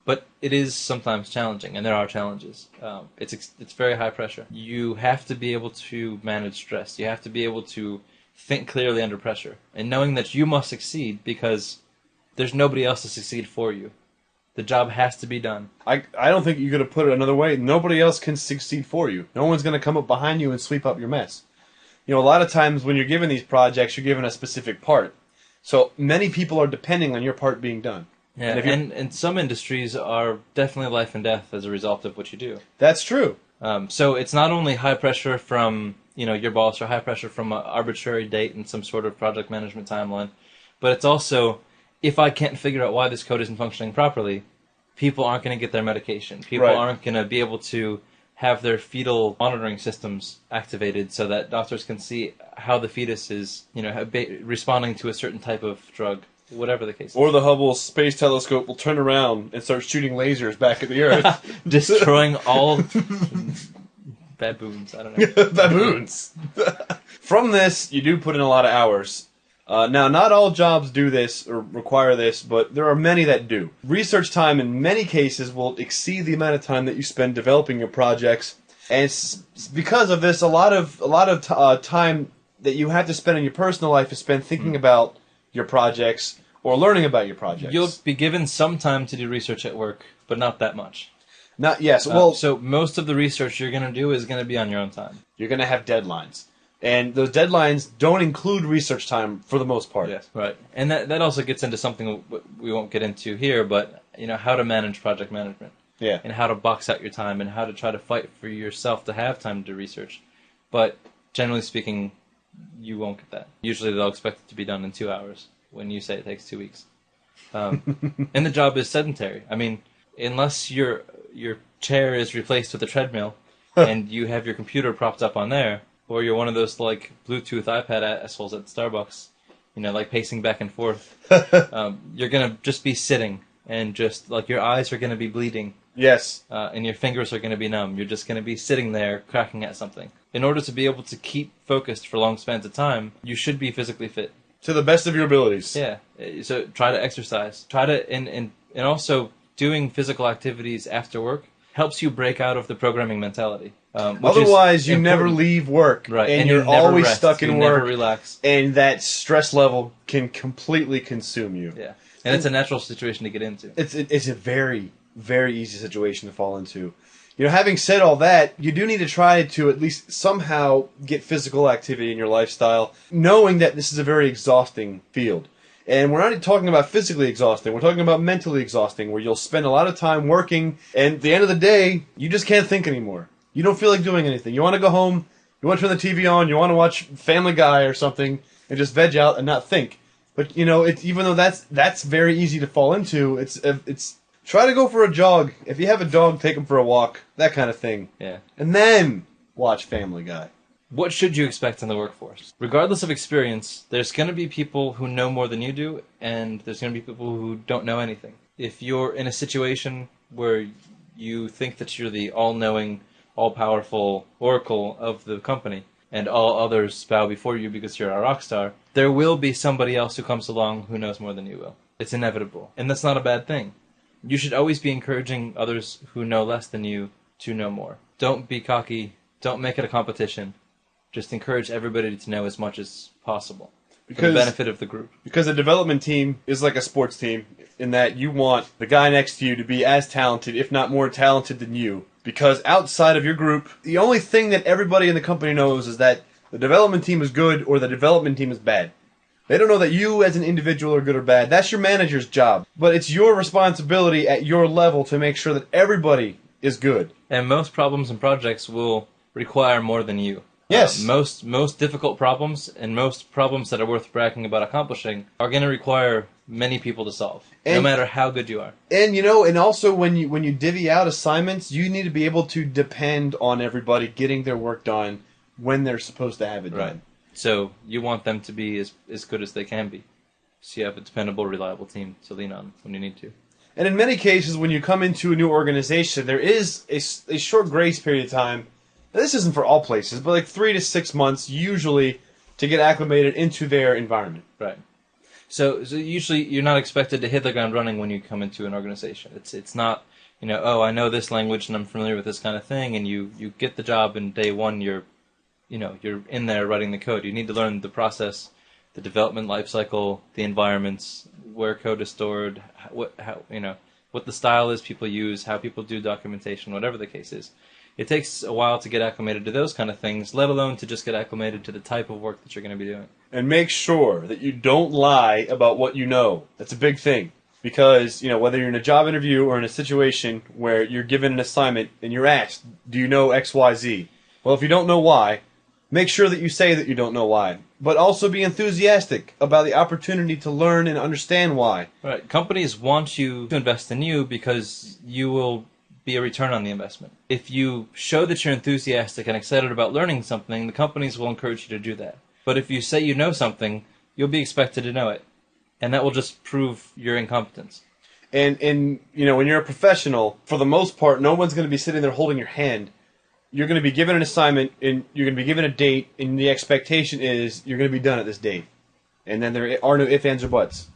But it is sometimes challenging, and there are challenges. It's very high pressure. You have to be able to manage stress. You have to be able to think clearly under pressure, and knowing that you must succeed because there's nobody else to succeed for you. The job has to be done. I don't think you're going to put it another way. Nobody else can succeed for you. No one's going to come up behind you and sweep up your mess. You know, a lot of times when you're given these projects, you're given a specific part. So many people are depending on your part being done. Yeah, and some industries are definitely life and death as a result of what you do. That's true. So it's not only high pressure from your boss or high pressure from an arbitrary date and some sort of project management timeline, but it's also, if I can't figure out why this code isn't functioning properly, people aren't going to get their medication. People aren't going to be able to have their fetal monitoring systems activated so that doctors can see how the fetus is, responding to a certain type of drug, whatever the case is. Or the Hubble Space Telescope will turn around and start shooting lasers back at the Earth. Destroying all baboons. I don't know. Baboons! From this, you do put in a lot of hours. Now, not all jobs do this or require this, but there are many that do. Research time in many cases will exceed the amount of time that you spend developing your projects, and it's because of this, a lot of time that you have to spend in your personal life is spent thinking about your projects or learning about your projects. You'll be given some time to do research at work, but not that much. So most of the research you're going to do is going to be on your own time. You're going to have deadlines. And those deadlines don't include research time for the most part. Yes, right. And that also gets into something we won't get into here, but how to manage project management. Yeah. And how to box out your time and how to try to fight for yourself to have time to do research. But generally speaking, you won't get that. Usually they'll expect it to be done in 2 hours when you say it takes 2 weeks. And the job is sedentary. I mean, unless your chair is replaced with a treadmill and you have your computer propped up on there, or you're one of those like Bluetooth iPad assholes at Starbucks, like pacing back and forth, you're going to just be sitting and just like your eyes are going to be bleeding. Yes. And your fingers are going to be numb. You're just going to be sitting there cracking at something. In order to be able to keep focused for long spans of time, you should be physically fit. To the best of your abilities. Yeah. So try to exercise. And also doing physical activities after work helps you break out of the programming mentality. Otherwise, you never leave work, right? And you're always stuck in work. Never relax, and that stress level can completely consume you. Yeah, and it's a natural situation to get into. It's a very, very easy situation to fall into. Having said all that, you do need to try to at least somehow get physical activity in your lifestyle, knowing that this is a very exhausting field. And we're not talking about physically exhausting, we're talking about mentally exhausting, where you'll spend a lot of time working, and at the end of the day, you just can't think anymore. You don't feel like doing anything. You want to go home, you want to turn the TV on, you want to watch Family Guy or something, and just veg out and not think. But, even though that's very easy to fall into, it's try to go for a jog. If you have a dog, take him for a walk, that kind of thing. Yeah. And then watch Family Guy. What should you expect in the workforce? Regardless of experience, there's going to be people who know more than you do, and there's going to be people who don't know anything. If you're in a situation where you think that you're the all-knowing, all-powerful oracle of the company, and all others bow before you because you're a rock star, there will be somebody else who comes along who knows more than you will. It's inevitable. And that's not a bad thing. You should always be encouraging others who know less than you to know more. Don't be cocky. Don't make it a competition. Just encourage everybody to know as much as possible for the benefit of the group. Because a development team is like a sports team in that you want the guy next to you to be as talented, if not more talented than you. Because outside of your group, the only thing that everybody in the company knows is that the development team is good or the development team is bad. They don't know that you as an individual are good or bad. That's your manager's job. But it's your responsibility at your level to make sure that everybody is good. And most problems and projects will require more than you. Yes. Most difficult problems and most problems that are worth bragging about accomplishing are going to require many people to solve, no matter how good you are. And and also when you divvy out assignments, you need to be able to depend on everybody getting their work done when they're supposed to have it done. Right. So you want them to be as good as they can be. So you have a dependable, reliable team to lean on when you need to. And in many cases, when you come into a new organization, there is a short grace period of time. Now, this isn't for all places, but like 3 to 6 months usually to get acclimated into their environment. Right. So usually you're not expected to hit the ground running when you come into an organization. It's not, oh, I know this language and I'm familiar with this kind of thing, and you get the job and day one you're in there writing the code. You need to learn the process, the development life cycle, the environments, where code is stored, what the style is people use, how people do documentation, whatever the case is. It takes a while to get acclimated to those kind of things, let alone to just get acclimated to the type of work that you're going to be doing. And make sure that you don't lie about what you know. That's a big thing. Because, whether you're in a job interview or in a situation where you're given an assignment and you're asked, do you know X, Y, Z? Well, if you don't know why, make sure that you say that you don't know why. But also be enthusiastic about the opportunity to learn and understand why. Right. Companies want you to invest in you because you will be a return on the investment. If you show that you're enthusiastic and excited about learning something, the companies will encourage you to do that. But if you say you know something, you'll be expected to know it. And that will just prove your incompetence. And when you're a professional, for the most part, no one's going to be sitting there holding your hand. You're going to be given an assignment, and you're going to be given a date, and the expectation is you're going to be done at this date. And then there are no ifs, ands, or buts.